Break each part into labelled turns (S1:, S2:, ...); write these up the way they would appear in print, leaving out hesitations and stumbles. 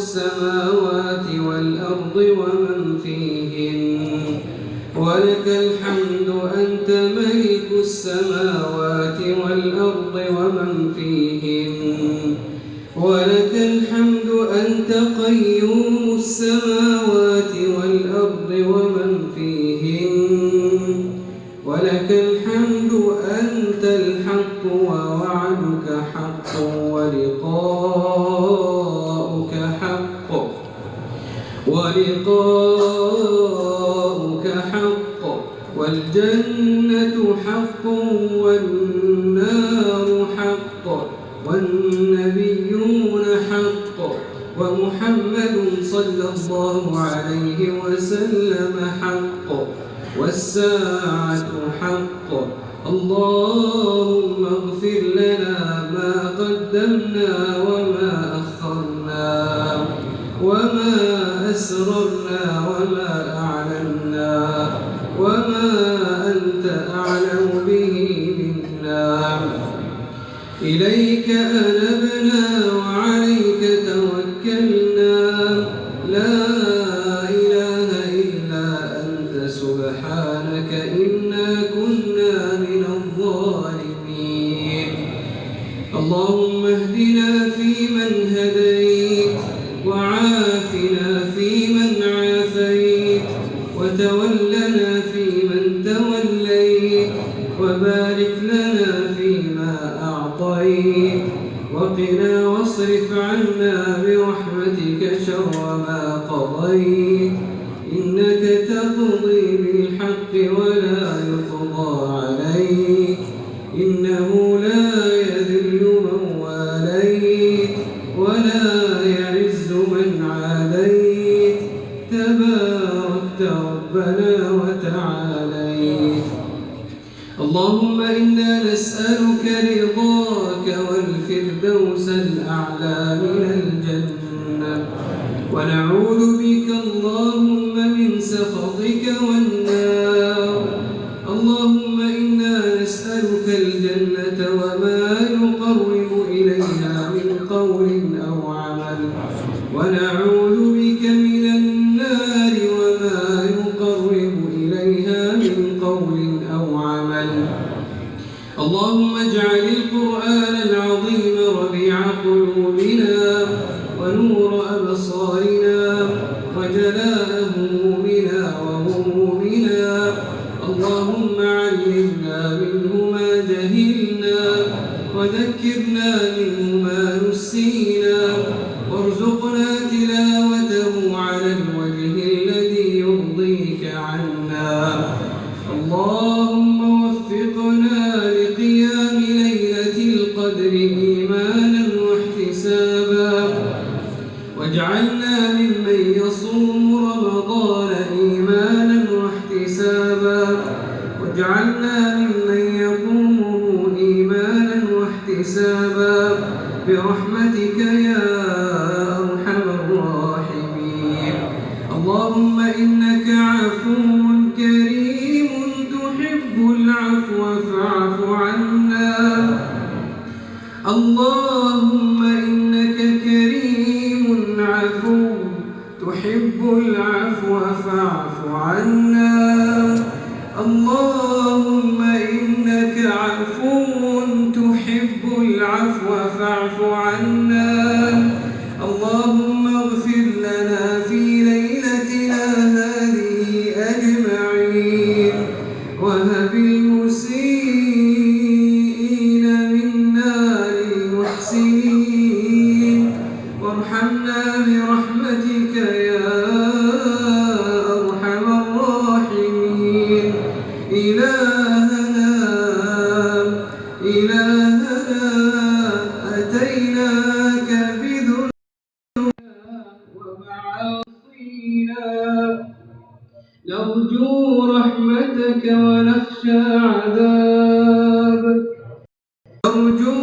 S1: السماوات والأرض ومن فيهن ولك الحمد أنت ملك السماوات والأرض ومن فيهن ولك الحمد أنت قيوم السماوات والأرض ومن فيهن ولك الحمد أنت الحق ووعدك حق ولقاؤك حق والجنة حق والنار حق والنبيون حق ومحمد صلى الله عليه وسلم حق والساعة حق. اللهم اغفر لنا ما قدمنا وما أخرنا وما أسررنا وما أعلنا وما أنت أعلم به منا. إليك أنبنا وعليك توكلنا لا إله إلا أنت سبحانك إنا كنا من الظالمين. اللهم اهدنا فيمن هديت وعافنا فيمن عافيت وتولنا فيمن توليت وبارك لنا فيما أعطيت وقنا واصرف عنا برحمتك شر ما قضيت إنك تقضي بالحق ولا يقضى عليك إنه لا يذل من واليت ولا يعز من عاديت تباركت ربنا وتعاليت. اللهم إنا نسألك رضاك والفردوس الأعلى من الجنة ونعوذ بك اللهم من سخطك والنار. اللهم إنا نسألك الجنة وما يقرب إليها من قول أو عمل ونعوذ بك من النار وما يقرب إليها من قول أو عمل. اللهم اجعل القرآن العظيم ربيع قلوبنا ونور أبصارنا وجلاء همومنا وغمومنا. اللهم علمنا منه ما جهلنا وذكرنا منه ما نسينا وارزقنا تلاوته على الوجه الذي يرضيك عنا. اللهم وفقنا لقيام ليلة القدر إيمانا واحتسابا واجعلنا ممن يصوم رمضان إيمانا واحتسابا واجعلنا ممن يقومه إيمانا واحتسابا برحمتك يا أرحم الراحمين. اللهم إنك عفو كريم تحب العفو فاعف عنا. اللهم إنك كريم عفو تحب العفو فاعف عنا. اللهم إنك عفو تحب العفو فاعف عنا. اللهم اغفر لنا في ليلتنا هذه أجمعين وهب المسيئين منا للمحسنين وارحمنا برحمتك يا أرحم الراحمين. إلهنا أتيناك بذنوبنا ومعاصينا نرجو رحمتك ونخشى عذابك نرجو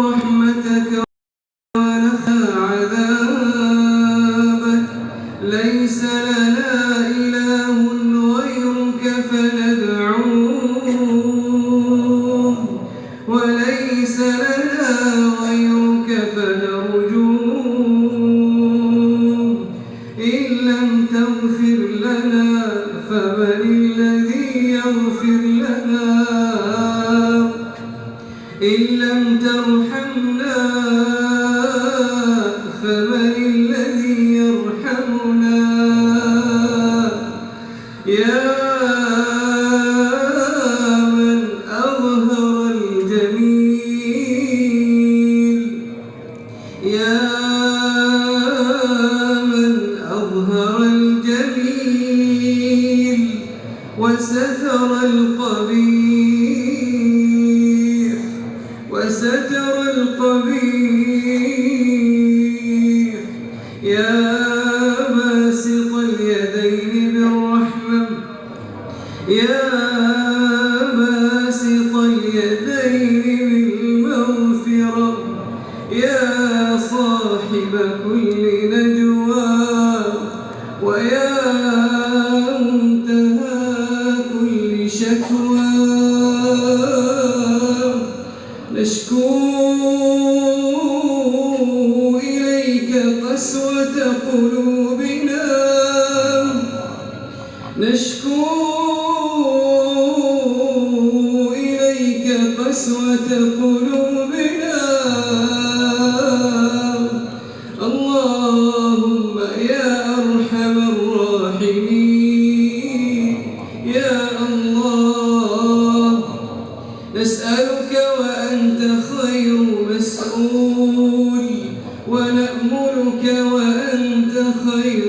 S1: رحمتك ونخشى عذابك. ليس لنا إله غيرك فندعوه وليس لنا غيرك فنرجوه. يا باسط اليدين بالرحمة يا باسط اليدين بالمغفرة يا صاحب كل نجوى ويا منتهى كل شكوى نشكو إليك قسوة قلوبنا نشكو إليك قسوة قلوبنا اللهم يا أرحم الراحمين يا الله نسألك وأنت خير مسؤول ونأملك وأنت خير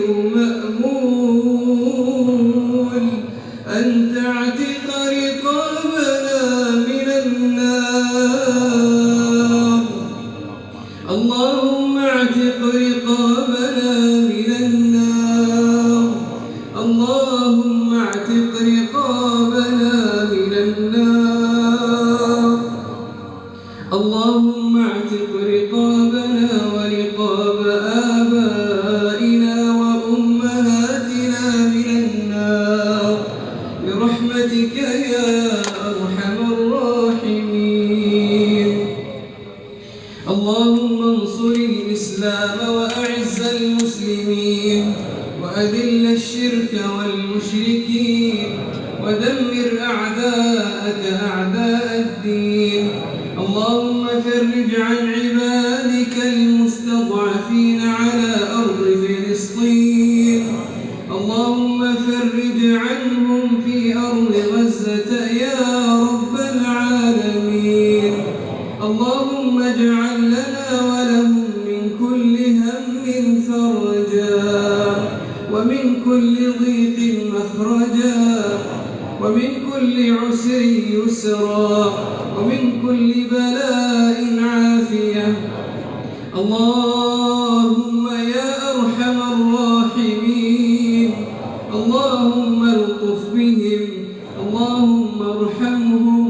S1: مأمول أن تعتق رقابنا من النار اللهم اعتق رقابنا من النار اللهم اعتق رقابنا من النار اللهم اعتق رقابنا ورقاب آبائنا وأمهاتنا من النار برحمتك يا أرحم الراحمين اللهم انصر الإسلام وأعز المسلمين وأذل الشرك والمشركين ودمر أعداءك أعداء الدين اللهم فرج عن عبادك المستضعفين على أرض فلسطين اللهم فرج عنهم في أرض غزة يا رب العالمين اللهم اجعل لنا ولهم من كل هم فرجا ومن كل ضيق مخرجا ومن كل عسر يسرا ومن كل بلاء عافية اللهم يا أرحم الراحمين اللهم الطف بهم اللهم ارحمهم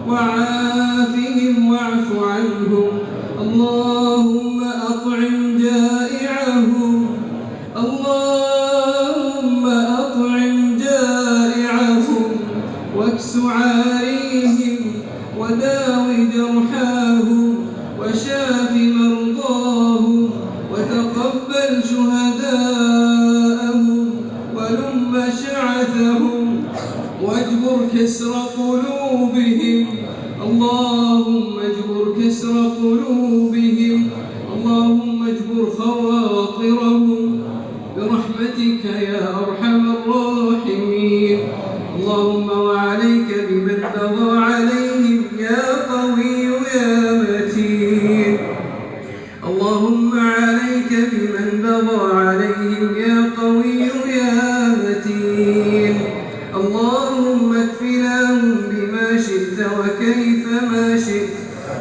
S1: وعافهم واعف عنهم اللهم أطعم جائعهم اللهم أطعم جائعهم واكس عاريهم وداو جرحاهم وشاف مرضاهم وتقبل شهداءهم ولم شعثهم واجبر كسر قلوبهم اللهم اجبر كسر قلوبهم اللهم اجبر خواطرهم برحمتك يا أرحم الراحمين اللهم وعليك بمن بغى عليهم يا قوي يا متين اللهم عليك بمن بغى عليهم يا قوي يا متين اللهم اكفناهم بما شئت وكيف ما شئت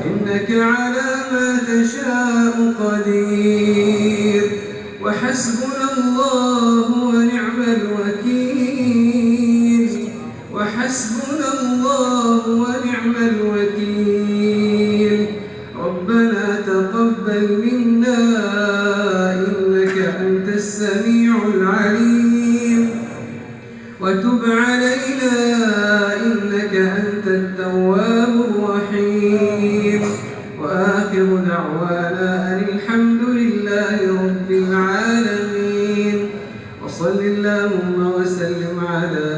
S1: إنك على ما تشاء قدير وحسبنا الله ونعم الوكيل وحسبنا الله ونعم الوكيل ربنا تقبل منا إنك أنت السميع العليم وتب علينا إنك أنت التواب الرحيم وآخر دعوانا أن الحمد لله رب العالمين وصل اللهم وسلم على